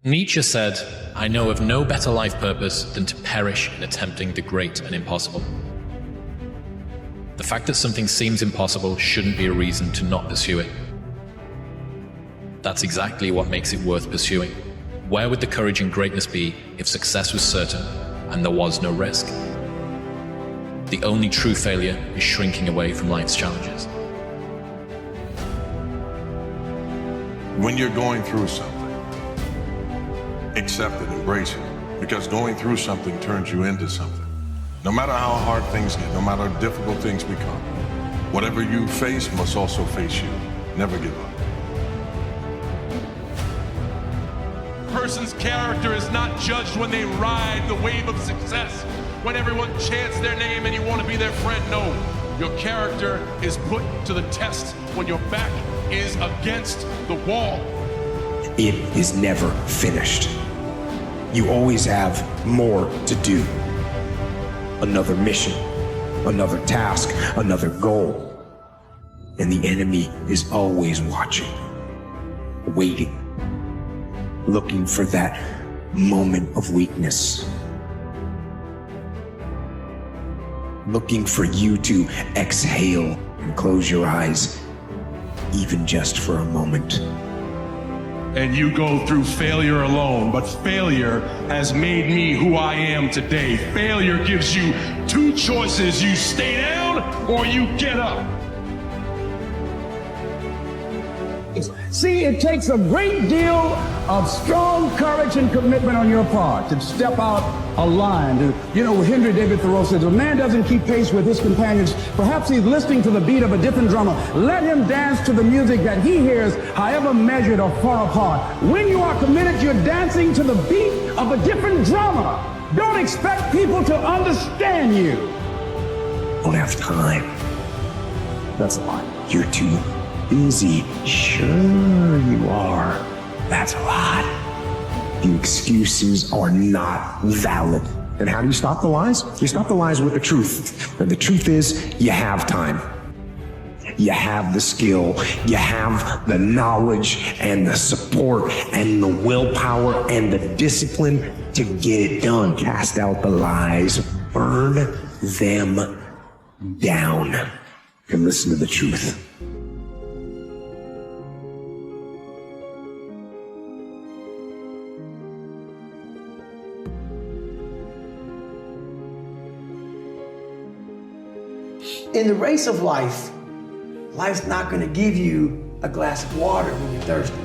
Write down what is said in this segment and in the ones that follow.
Nietzsche said, "I know of no better life purpose than to perish in attempting the great and impossible." The fact that something seems impossible shouldn't be a reason to not pursue it. That's exactly what makes it worth pursuing. Where would the courage and greatness be if success was certain and there was no risk? The only true failure is shrinking away from life's challenges. When you're going through something, accept it, embrace it, because going through something turns you into something. No matter how hard things get, no matter how difficult things become, whatever you face must also face you. Never give up. A person's character is not judged when they ride the wave of success, when everyone chants their name and you want to be their friend. No, your character is put to the test when your back is against the wall. It is never finished. You always have more to do. Another mission, another task, another goal. And the enemy is always watching, waiting, looking for that moment of weakness, looking for you to exhale and close your eyes, even just for a moment. And you go through failure alone, but failure has made me who I am today. Failure gives you two choices: you stay down or you get up. See, it takes a great deal of strong courage and commitment on your part to step out a line. You know, Henry David Thoreau says, "A man doesn't keep pace with his companions. Perhaps he's listening to the beat of a different drummer. Let him dance to the music that he hears, however measured or far apart." When you are committed, you're dancing to the beat of a different drummer. Don't expect people to understand you. Don't have time. That's a lie. You're too busy. Sure you are. That's a lot. The excuses are not valid. And how do you stop the lies? You stop the lies with the truth. And the truth is, you have time. You have the skill. You have the knowledge and the support and the willpower and the discipline to get it done. Cast out the lies. Burn them down. And listen to the truth. In the race of life, life's not going to give you a glass of water when you're thirsty.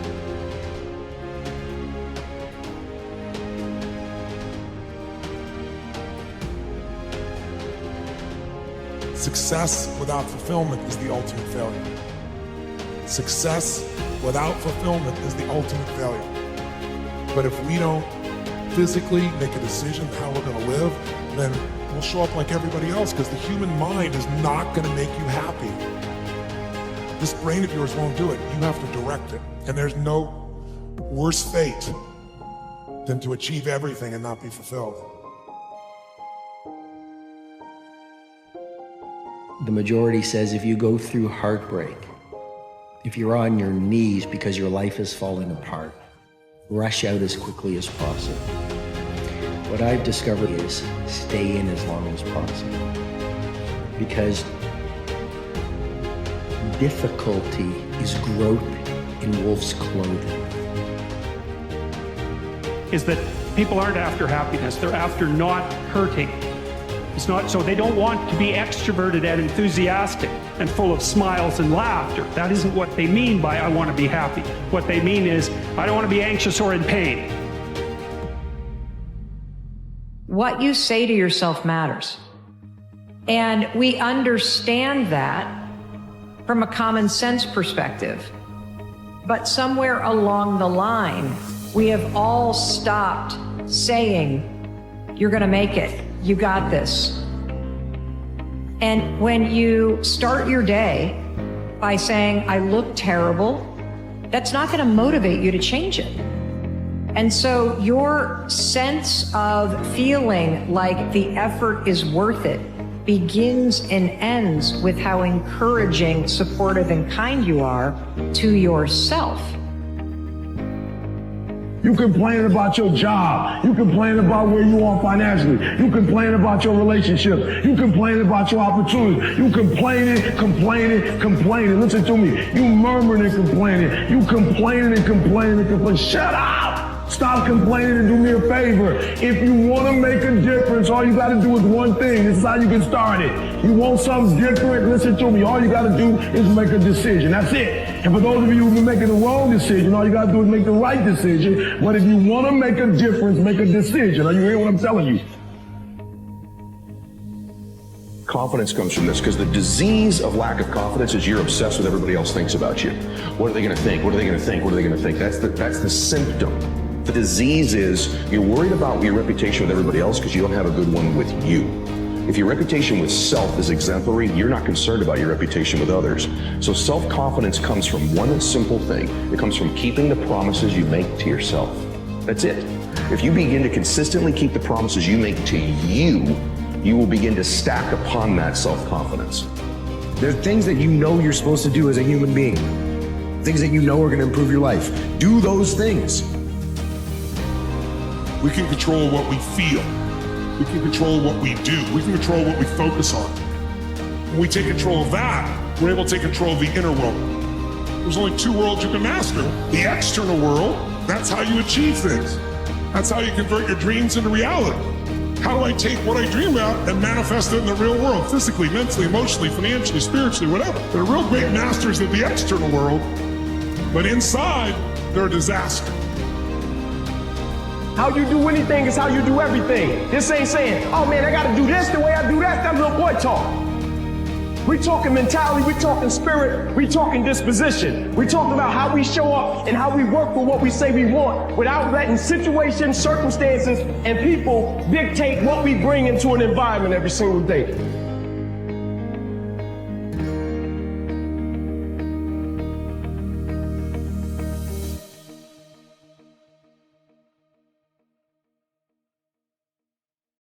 Success without fulfillment is the ultimate failure. Success without fulfillment is the ultimate failure. But if we don't physically make a decision how we're going to live, then we'll show up like everybody else, because the human mind is not going to make you happy. This brain of yours won't do it. You have to direct it. And there's no worse fate than to achieve everything and not be fulfilled. The majority says if you go through heartbreak, if you're on your knees because your life is falling apart, rush out as quickly as possible. What I've discovered is stay in as long as possible, because difficulty is growth in wolf's clothing. Is that people aren't after happiness, they're after not hurting. It's not, so they don't want to be extroverted and enthusiastic and full of smiles and laughter. That isn't what they mean by I want to be happy. What they mean is I don't want to be anxious or in pain. What you say to yourself matters. And we understand that from a common sense perspective. But somewhere along the line, we have all stopped saying, you're going to make it. You got this. And when you start your day by saying, I look terrible, that's not going to motivate you to change it. And so your sense of feeling like the effort is worth it begins and ends with how encouraging, supportive, and kind you are to yourself. You complaining about your job. You complaining about where you are financially. You complaining about your relationship. You complaining about your opportunities. You complaining. Listen to me. You murmuring and complaining. You complaining and complaining. Shut up. Stop complaining and do me a favor. If you want to make a difference, all you got to do is one thing. This is how you get started. You want something different? Listen to me. All you got to do is make a decision. That's it. And for those of you who've been making the wrong decision, all you got to do is make the right decision. But if you want to make a difference, make a decision. Are you hearing what I'm telling you? Confidence comes from this, because the disease of lack of confidence is you're obsessed with everybody else thinks about you. What are they going to think? What are they going to think? What are they going to think? That's the symptom. The disease is you're worried about your reputation with everybody else because you don't have a good one with you. If your reputation with self is exemplary, you're not concerned about your reputation with others. So self-confidence comes from one simple thing. It comes from keeping the promises you make to yourself. That's it. If you begin to consistently keep the promises you make to you, you will begin to stack upon that self-confidence. There are things that you know you're supposed to do as a human being. Things that you know are going to improve your life. Do those things. We can control what we feel. We can control what we do. We can control what we focus on. When we take control of that, we're able to take control of the inner world. There's only two worlds you can master. The external world, that's how you achieve things. That's how you convert your dreams into reality. How do I take what I dream about and manifest it in the real world? Physically, mentally, emotionally, financially, spiritually, whatever. They're real great masters of the external world, but inside, they're a disaster. How you do anything is how you do everything. This ain't saying, oh man, I gotta do this the way I do that. That's little boy talk. We talking mentality, we talking spirit, we talking disposition. We talking about how we show up and how we work for what we say we want without letting situations, circumstances, and people dictate what we bring into an environment every single day.